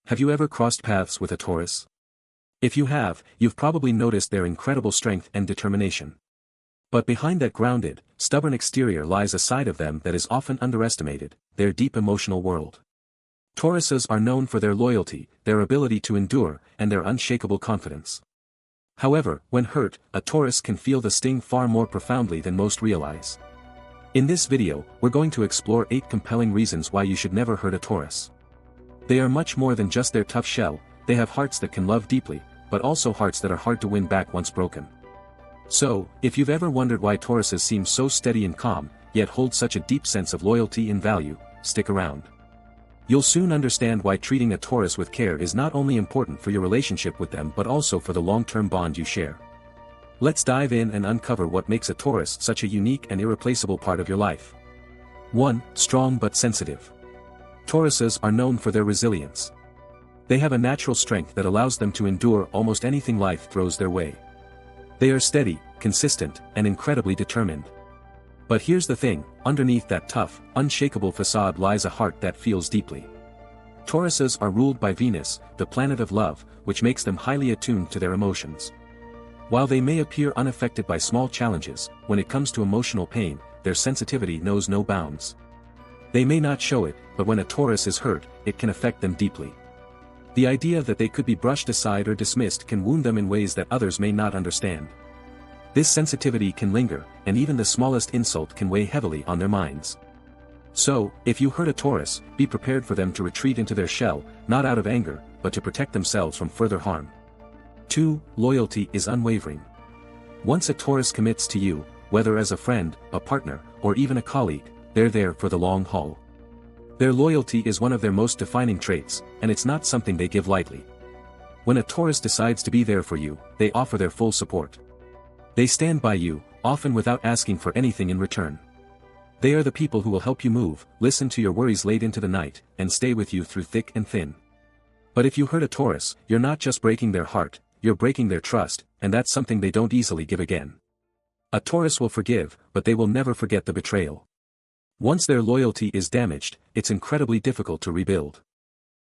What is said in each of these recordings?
Have you ever crossed paths with a Taurus? If you have, you've probably noticed their incredible strength and determination. But behind that grounded, stubborn exterior lies a side of them that is often underestimated, their deep emotional world. Tauruses are known for their loyalty, their ability to endure, and their unshakable confidence. However, when hurt, a Taurus can feel the sting far more profoundly than most realize. In this video, we're going to explore 8 compelling reasons why you should never hurt a Taurus. They are much more than just their tough shell. They have hearts that can love deeply, but also hearts that are hard to win back once broken. So, if you've ever wondered why Tauruses seem so steady and calm, yet hold such a deep sense of loyalty and value, stick around. You'll soon understand why treating a Taurus with care is not only important for your relationship with them but also for the long-term bond you share. Let's dive in and uncover what makes a Taurus such a unique and irreplaceable part of your life. 1. Strong but sensitive. Tauruses are known for their resilience. They have a natural strength that allows them to endure almost anything life throws their way. They are steady, consistent, and incredibly determined. But here's the thing, underneath that tough, unshakable facade lies a heart that feels deeply. Tauruses are ruled by Venus, the planet of love, which makes them highly attuned to their emotions. While they may appear unaffected by small challenges, when it comes to emotional pain, their sensitivity knows no bounds. They may not show it, but when a Taurus is hurt, it can affect them deeply. The idea that they could be brushed aside or dismissed can wound them in ways that others may not understand. This sensitivity can linger, and even the smallest insult can weigh heavily on their minds. So, if you hurt a Taurus, be prepared for them to retreat into their shell, not out of anger, but to protect themselves from further harm. 2. Loyalty is unwavering. Once a Taurus commits to you, whether as a friend, a partner, or even a colleague, they're there for the long haul. Their loyalty is one of their most defining traits, and it's not something they give lightly. When a Taurus decides to be there for you, they offer their full support. They stand by you, often without asking for anything in return. They are the people who will help you move, listen to your worries late into the night, and stay with you through thick and thin. But if you hurt a Taurus, you're not just breaking their heart, you're breaking their trust, and that's something they don't easily give again. A Taurus will forgive, but they will never forget the betrayal. Once their loyalty is damaged, it's incredibly difficult to rebuild.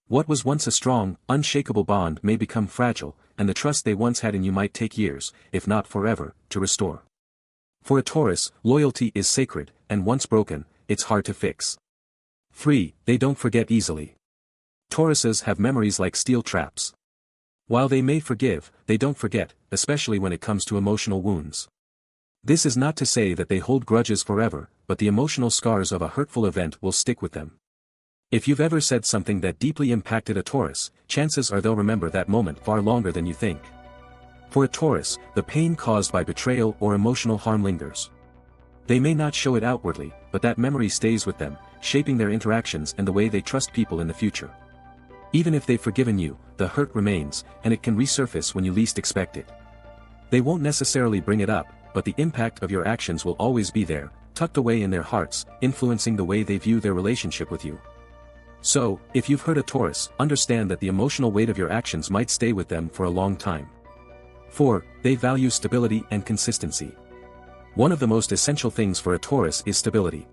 What was once a strong, unshakable bond may become fragile, and the trust they once had in you might take years, if not forever, to restore. For a Taurus, loyalty is sacred, and once broken, it's hard to fix. 3. They don't forget easily. Tauruses have memories like steel traps. While they may forgive, they don't forget, especially when it comes to emotional wounds. This is not to say that they hold grudges forever, but the emotional scars of a hurtful event will stick with them. If you've ever said something that deeply impacted a Taurus, chances are they'll remember that moment far longer than you think. For a Taurus, the pain caused by betrayal or emotional harm lingers. They may not show it outwardly, but that memory stays with them, shaping their interactions and the way they trust people in the future. Even if they've forgiven you, the hurt remains, and it can resurface when you least expect it. They won't necessarily bring it up, but the impact of your actions will always be there, tucked away in their hearts, influencing the way they view their relationship with you. So, if you've hurt a Taurus, understand that the emotional weight of your actions might stay with them for a long time. 4. They value stability and consistency. One of the most essential things for a Taurus is stability.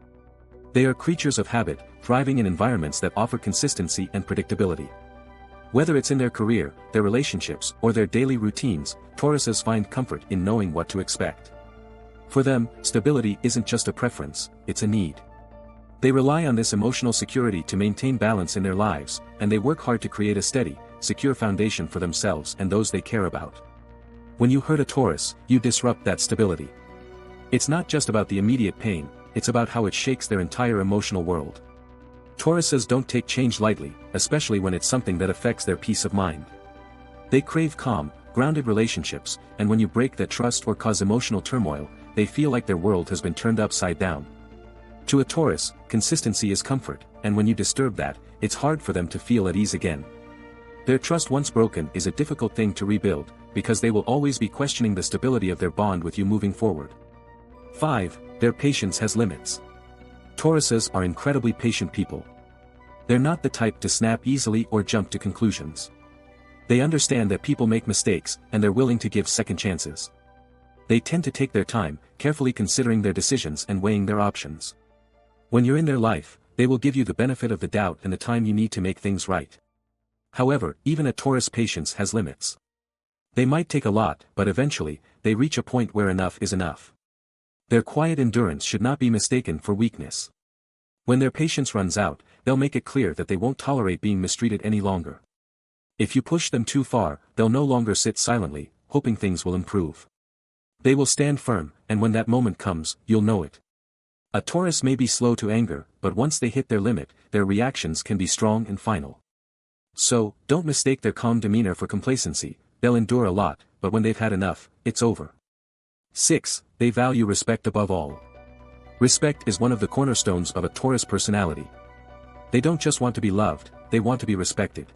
They are creatures of habit, thriving in environments that offer consistency and predictability. Whether it's in their career, their relationships, or their daily routines, Tauruses find comfort in knowing what to expect. For them, stability isn't just a preference, it's a need. They rely on this emotional security to maintain balance in their lives, and they work hard to create a steady, secure foundation for themselves and those they care about. When you hurt a Taurus, you disrupt that stability. It's not just about the immediate pain, it's about how it shakes their entire emotional world. Tauruses don't take change lightly, especially when it's something that affects their peace of mind. They crave calm, grounded relationships, and when you break that trust or cause emotional turmoil, they feel like their world has been turned upside down. To a Taurus, consistency is comfort, and when you disturb that, it's hard for them to feel at ease again. Their trust once broken is a difficult thing to rebuild, because they will always be questioning the stability of their bond with you moving forward. 5. Their patience has limits. Tauruses are incredibly patient people. They're not the type to snap easily or jump to conclusions. They understand that people make mistakes, and they're willing to give second chances. They tend to take their time, carefully considering their decisions and weighing their options. When you're in their life, they will give you the benefit of the doubt and the time you need to make things right. However, even a Taurus patience has limits. They might take a lot, but eventually, they reach a point where enough is enough. Their quiet endurance should not be mistaken for weakness. When their patience runs out, they'll make it clear that they won't tolerate being mistreated any longer. If you push them too far, they'll no longer sit silently, hoping things will improve. They will stand firm, and when that moment comes, you'll know it. A Taurus may be slow to anger, but once they hit their limit, their reactions can be strong and final. So, don't mistake their calm demeanor for complacency. They'll endure a lot, but when they've had enough, it's over. 6. They value respect above all. Respect is one of the cornerstones of a Taurus personality. They don't just want to be loved, they want to be respected.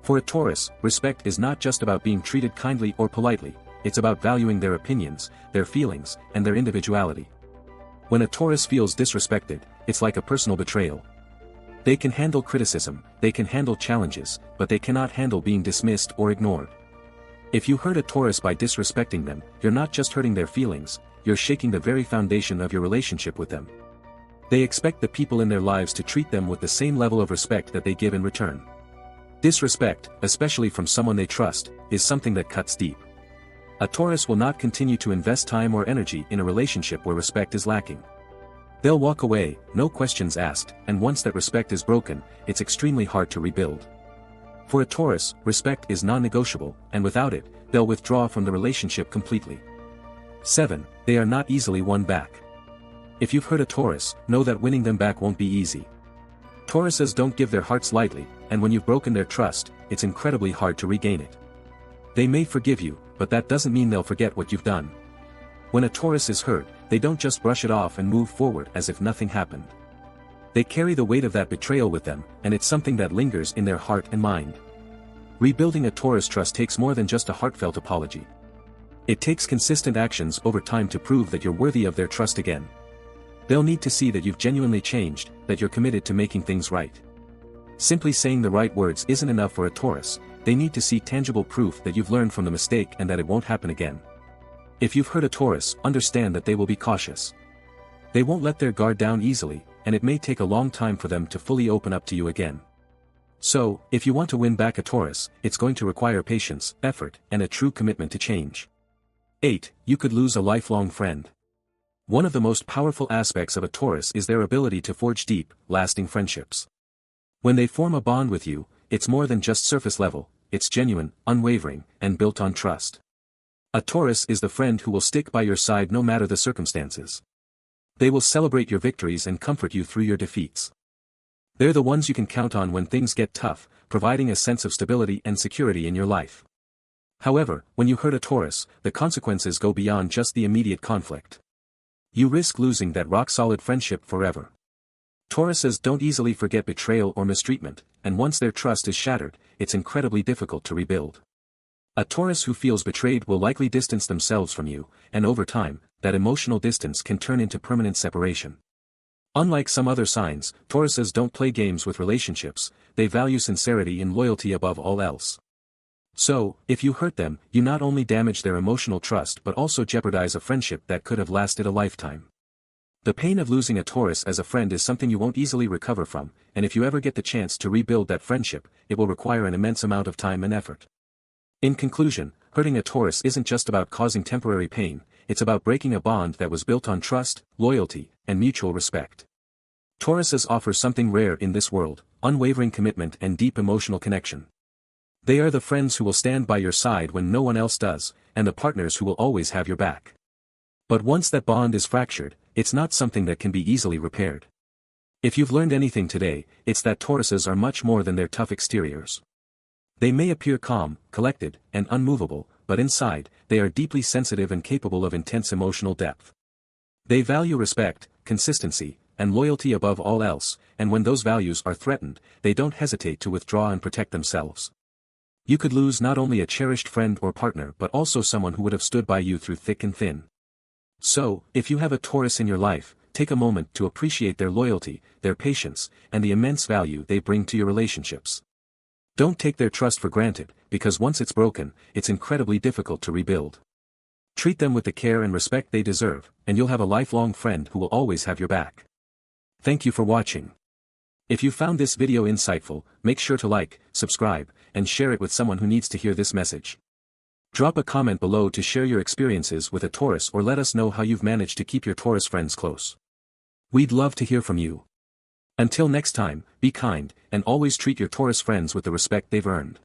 For a Taurus, respect is not just about being treated kindly or politely, it's about valuing their opinions, their feelings, and their individuality. When a Taurus feels disrespected, it's like a personal betrayal. They can handle criticism, they can handle challenges, but they cannot handle being dismissed or ignored. If you hurt a Taurus by disrespecting them, you're not just hurting their feelings, you're shaking the very foundation of your relationship with them. They expect the people in their lives to treat them with the same level of respect that they give in return. Disrespect, especially from someone they trust, is something that cuts deep. A Taurus will not continue to invest time or energy in a relationship where respect is lacking. They'll walk away, no questions asked, and once that respect is broken, it's extremely hard to rebuild. For a Taurus, respect is non-negotiable, and without it, they'll withdraw from the relationship completely. 7. They are not easily won back. If you've hurt a Taurus, know that winning them back won't be easy. Tauruses don't give their hearts lightly, and when you've broken their trust, it's incredibly hard to regain it. They may forgive you, but that doesn't mean they'll forget what you've done. When a Taurus is hurt, they don't just brush it off and move forward as if nothing happened. They carry the weight of that betrayal with them, and it's something that lingers in their heart and mind. Rebuilding a Taurus trust takes more than just a heartfelt apology. It takes consistent actions over time to prove that you're worthy of their trust again. They'll need to see that you've genuinely changed, that you're committed to making things right. Simply saying the right words isn't enough for a Taurus, they need to see tangible proof that you've learned from the mistake and that it won't happen again. If you've hurt a Taurus, understand that they will be cautious. They won't let their guard down easily, and it may take a long time for them to fully open up to you again. So, if you want to win back a Taurus, it's going to require patience, effort, and a true commitment to change. 8. You could lose a lifelong friend. One of the most powerful aspects of a Taurus is their ability to forge deep, lasting friendships. When they form a bond with you, it's more than just surface level, it's genuine, unwavering, and built on trust. A Taurus is the friend who will stick by your side no matter the circumstances. They will celebrate your victories and comfort you through your defeats. They're the ones you can count on when things get tough, providing a sense of stability and security in your life. However, when you hurt a Taurus, the consequences go beyond just the immediate conflict. You risk losing that rock-solid friendship forever. Tauruses don't easily forget betrayal or mistreatment, and once their trust is shattered, it's incredibly difficult to rebuild. A Taurus who feels betrayed will likely distance themselves from you, and over time, that emotional distance can turn into permanent separation. Unlike some other signs, Tauruses don't play games with relationships, they value sincerity and loyalty above all else. So, if you hurt them, you not only damage their emotional trust but also jeopardize a friendship that could have lasted a lifetime. The pain of losing a Taurus as a friend is something you won't easily recover from, and if you ever get the chance to rebuild that friendship, it will require an immense amount of time and effort. In conclusion, hurting a Taurus isn't just about causing temporary pain, it's about breaking a bond that was built on trust, loyalty, and mutual respect. Tauruses offer something rare in this world, unwavering commitment and deep emotional connection. They are the friends who will stand by your side when no one else does, and the partners who will always have your back. But once that bond is fractured, it's not something that can be easily repaired. If you've learned anything today, it's that Tauruses are much more than their tough exteriors. They may appear calm, collected, and unmovable, but inside, they are deeply sensitive and capable of intense emotional depth. They value respect, consistency, and loyalty above all else, and when those values are threatened, they don't hesitate to withdraw and protect themselves. You could lose not only a cherished friend or partner but also someone who would have stood by you through thick and thin. So, if you have a Taurus in your life, take a moment to appreciate their loyalty, their patience, and the immense value they bring to your relationships. Don't take their trust for granted, because once it's broken, it's incredibly difficult to rebuild. Treat them with the care and respect they deserve, and you'll have a lifelong friend who will always have your back. Thank you for watching. If you found this video insightful, make sure to like, subscribe, and share it with someone who needs to hear this message. Drop a comment below to share your experiences with a Taurus or let us know how you've managed to keep your Taurus friends close. We'd love to hear from you. Until next time, be kind, and always treat your Taurus friends with the respect they've earned.